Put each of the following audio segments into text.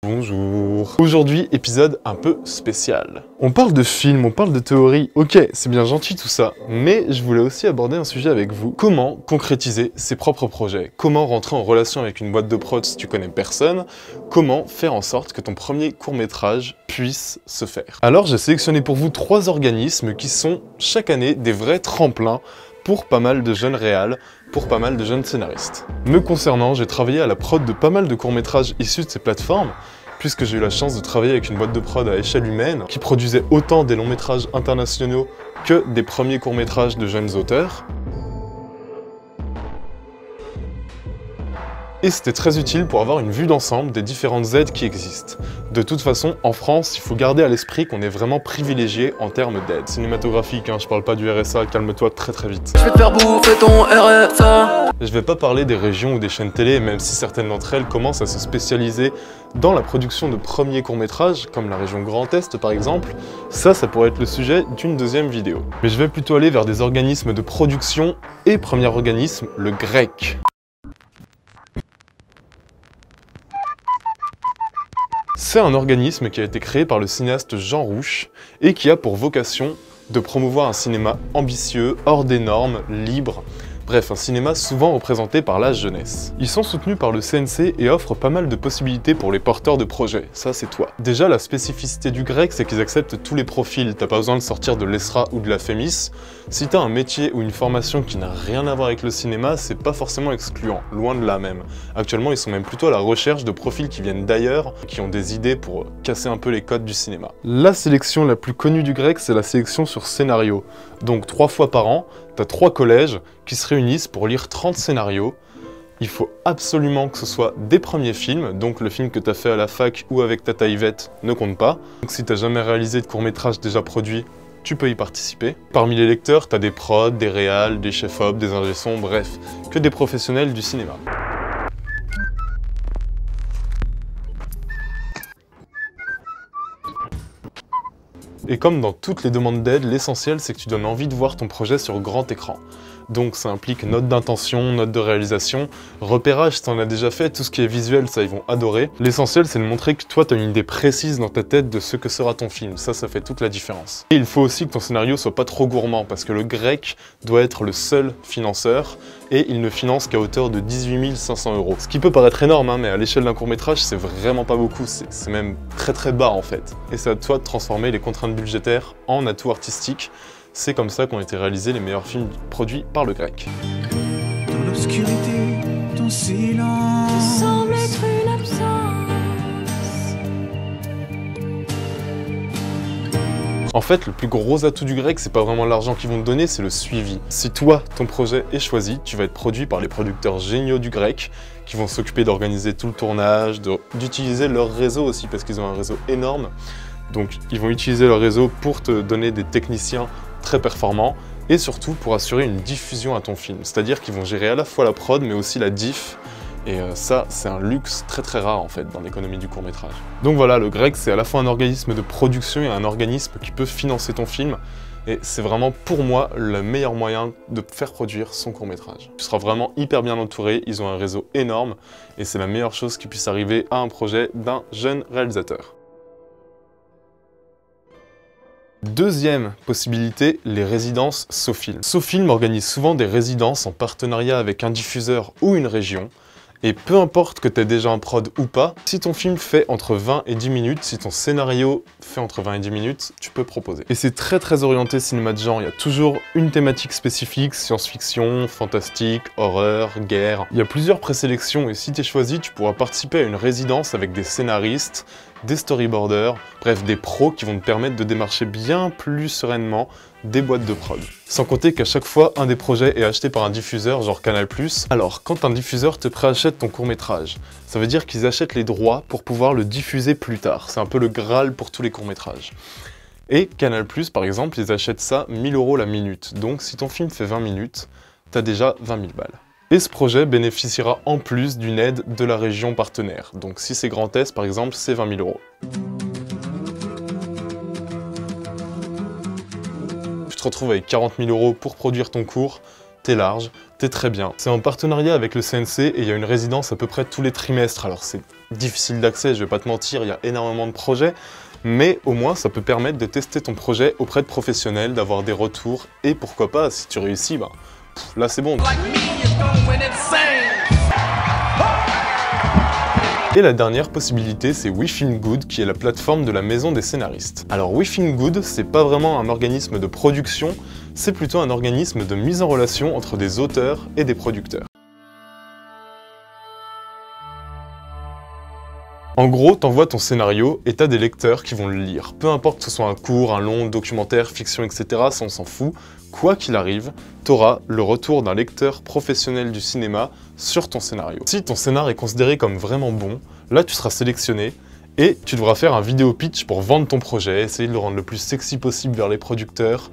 Bonjour. Aujourd'hui, épisode un peu spécial. On parle de films, on parle de théorie, ok, c'est bien gentil tout ça, mais je voulais aussi aborder un sujet avec vous. Comment concrétiser ses propres projets? Comment rentrer en relation avec une boîte de prod si tu connais personne? Comment faire en sorte que ton premier court-métrage puisse se faire? Alors j'ai sélectionné pour vous 3 organismes qui sont chaque année des vrais tremplins pour pas mal de jeunes réals, pour pas mal de jeunes scénaristes. Me concernant, j'ai travaillé à la prod de pas mal de courts-métrages issus de ces plateformes, puisque j'ai eu la chance de travailler avec une boîte de prod à échelle humaine qui produisait autant des longs-métrages internationaux que des premiers courts-métrages de jeunes auteurs. Et c'était très utile pour avoir une vue d'ensemble des différentes aides qui existent. De toute façon, en France, il faut garder à l'esprit qu'on est vraiment privilégié en termes d'aide cinématographique, je parle pas du RSA, calme-toi très vite. Je vais te faire bouffer ton RSA. Je vais pas parler des régions ou des chaînes télé, même si certaines d'entre elles commencent à se spécialiser dans la production de premiers courts-métrages, comme la région Grand Est par exemple. Ça pourrait être le sujet d'une deuxième vidéo. Mais je vais plutôt aller vers des organismes de production et premier organisme, le GREC. C'est un organisme qui a été créé par le cinéaste Jean Rouch et qui a pour vocation de promouvoir un cinéma ambitieux, hors des normes, libre, bref, un cinéma souvent représenté par la jeunesse. Ils sont soutenus par le CNC et offrent pas mal de possibilités pour les porteurs de projets, ça c'est toi. Déjà, la spécificité du GREC, c'est qu'ils acceptent tous les profils, t'as pas besoin de sortir de l'ESRA ou de la FEMIS. Si t'as un métier ou une formation qui n'a rien à voir avec le cinéma, c'est pas forcément excluant, loin de là même. Actuellement, ils sont même plutôt à la recherche de profils qui viennent d'ailleurs, qui ont des idées pour casser un peu les codes du cinéma. La sélection la plus connue du GREC, c'est la sélection sur scénario. Donc 3 fois par an, t'as 3 collèges qui se réunissent pour lire 30 scénarios. Il faut absolument que ce soit des premiers films, donc le film que t'as fait à la fac ou avec Tata Yvette ne compte pas. Donc si t'as jamais réalisé de court-métrage déjà produit, tu peux y participer. Parmi les lecteurs, t'as des prods, des réals, des chefs-op, des ingé-sons, bref, que des professionnels du cinéma. Et comme dans toutes les demandes d'aide, l'essentiel c'est que tu donnes envie de voir ton projet sur grand écran. Donc ça implique note d'intention, note de réalisation, repérage si t'en as déjà fait, tout ce qui est visuel ça ils vont adorer. L'essentiel c'est de montrer que toi t'as une idée précise dans ta tête de ce que sera ton film, ça fait toute la différence. Et il faut aussi que ton scénario soit pas trop gourmand parce que le GREC doit être le seul financeur et il ne finance qu'à hauteur de 18 500 €. Ce qui peut paraître énorme mais à l'échelle d'un court-métrage c'est vraiment pas beaucoup, c'est même très bas en fait. Et c'est à toi de transformer les contraintes budgétaires en atouts artistiques. C'est comme ça qu'ont été réalisés les meilleurs films produits par le GREC. Dans l'obscurité, ton silence semble être une absence. En fait, le plus gros atout du GREC, c'est pas vraiment l'argent qu'ils vont te donner, c'est le suivi. Si toi, ton projet est choisi, tu vas être produit par les producteurs géniaux du GREC qui vont s'occuper d'organiser tout le tournage, d'utiliser leur réseau aussi parce qu'ils ont un réseau énorme. Donc ils vont utiliser leur réseau pour te donner des techniciens très performants et surtout pour assurer une diffusion à ton film. C'est-à-dire qu'ils vont gérer à la fois la prod mais aussi la diff. Et ça, c'est un luxe très rare en fait dans l'économie du court-métrage. Donc voilà, le GREC, c'est à la fois un organisme de production et un organisme qui peut financer ton film. Et c'est vraiment pour moi le meilleur moyen de faire produire son court-métrage. Tu seras vraiment hyper bien entouré, ils ont un réseau énorme et c'est la meilleure chose qui puisse arriver à un projet d'un jeune réalisateur. Deuxième possibilité, les résidences SoFilm. SoFilm organise souvent des résidences en partenariat avec un diffuseur ou une région. Et peu importe que tu aies déjà un prod ou pas, si ton film fait entre 20 et 10 minutes, si ton scénario fait entre 20 et 10 minutes, tu peux proposer. Et c'est très orienté cinéma de genre, il y a toujours une thématique spécifique, science-fiction, fantastique, horreur, guerre. Il y a plusieurs présélections et si tu es choisi, tu pourras participer à une résidence avec des scénaristes, des storyboarders, bref des pros qui vont te permettre de démarcher bien plus sereinement des boîtes de prod. Sans compter qu'à chaque fois, un des projets est acheté par un diffuseur, genre Canal+. Alors, quand un diffuseur te préachète ton court-métrage, ça veut dire qu'ils achètent les droits pour pouvoir le diffuser plus tard. C'est un peu le Graal pour tous les courts-métrages. Et Canal+, par exemple, ils achètent ça 1 000 € la minute. Donc, si ton film fait 20 minutes, t'as déjà 20 000 balles. Et ce projet bénéficiera en plus d'une aide de la région partenaire. Donc, si c'est Grand Est, par exemple, c'est 20 000 €. Tu te retrouves avec 40 000 € pour produire ton cours, t'es large, t'es très bien. C'est en partenariat avec le CNC et il y a une résidence à peu près tous les trimestres. Alors c'est difficile d'accès, je vais pas te mentir, il y a énormément de projets, mais au moins ça peut permettre de tester ton projet auprès de professionnels, d'avoir des retours, et pourquoi pas, si tu réussis, bah, là c'est bon. Et la dernière possibilité, c'est We Film Good, qui est la plateforme de la maison des scénaristes. Alors We Film Good, c'est pas vraiment un organisme de production, c'est plutôt un organisme de mise en relation entre des auteurs et des producteurs. En gros, t'envoies ton scénario et t'as des lecteurs qui vont le lire. Peu importe que ce soit un court, un long, documentaire, fiction, etc., ça on s'en fout. Quoi qu'il arrive, t'auras le retour d'un lecteur professionnel du cinéma sur ton scénario. Si ton scénario est considéré comme vraiment bon, là tu seras sélectionné et tu devras faire un vidéo pitch pour vendre ton projet, essayer de le rendre le plus sexy possible vers les producteurs,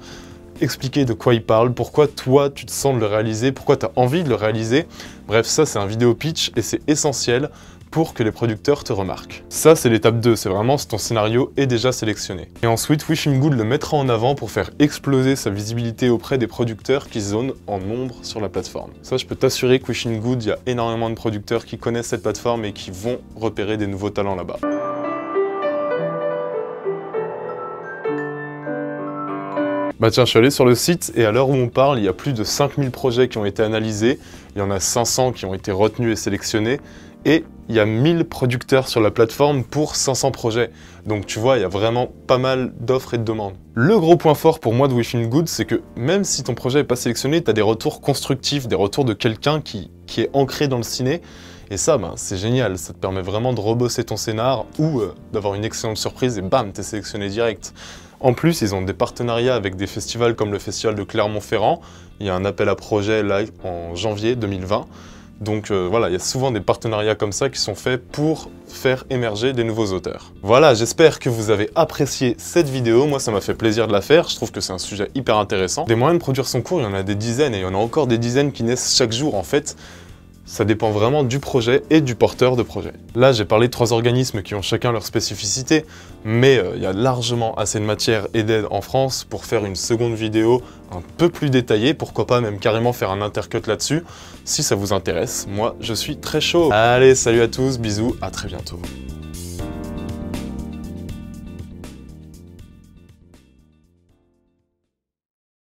expliquer de quoi il parle, pourquoi toi tu te sens de le réaliser, pourquoi tu as envie de le réaliser. Bref, ça c'est un vidéo pitch et c'est essentiel pour que les producteurs te remarquent. Ça c'est l'étape 2, c'est vraiment si ton scénario est déjà sélectionné. Et ensuite, We Film Good le mettra en avant pour faire exploser sa visibilité auprès des producteurs qui zonent en nombre sur la plateforme. Ça, je peux t'assurer que We Film Good, il y a énormément de producteurs qui connaissent cette plateforme et qui vont repérer des nouveaux talents là-bas. Bah tiens, je suis allé sur le site et à l'heure où on parle, il y a plus de 5000 projets qui ont été analysés, il y en a 500 qui ont été retenus et sélectionnés, et il y a 1000 producteurs sur la plateforme pour 500 projets. Donc tu vois, il y a vraiment pas mal d'offres et de demandes. Le gros point fort pour moi de We Film Good, c'est que même si ton projet n'est pas sélectionné, tu as des retours constructifs, des retours de quelqu'un qui est ancré dans le ciné. Et ça, ben, c'est génial, ça te permet vraiment de rebosser ton scénar ou d'avoir une excellente surprise et bam, t'es sélectionné direct. En plus, ils ont des partenariats avec des festivals comme le festival de Clermont-Ferrand. Il y a un appel à projet là en janvier 2020. Donc voilà, il y a souvent des partenariats comme ça qui sont faits pour faire émerger des nouveaux auteurs. Voilà, j'espère que vous avez apprécié cette vidéo. Moi, ça m'a fait plaisir de la faire. Je trouve que c'est un sujet hyper intéressant. Des moyens de produire son cours, il y en a des dizaines et il y en a encore des dizaines qui naissent chaque jour en fait. Ça dépend vraiment du projet et du porteur de projet. Là, j'ai parlé de 3 organismes qui ont chacun leur spécificité, mais il y a largement assez de matière et d'aide en France pour faire une seconde vidéo un peu plus détaillée, pourquoi pas même carrément faire un intercut là-dessus. Si ça vous intéresse, moi, je suis très chaud. Allez, salut à tous, bisous, à très bientôt.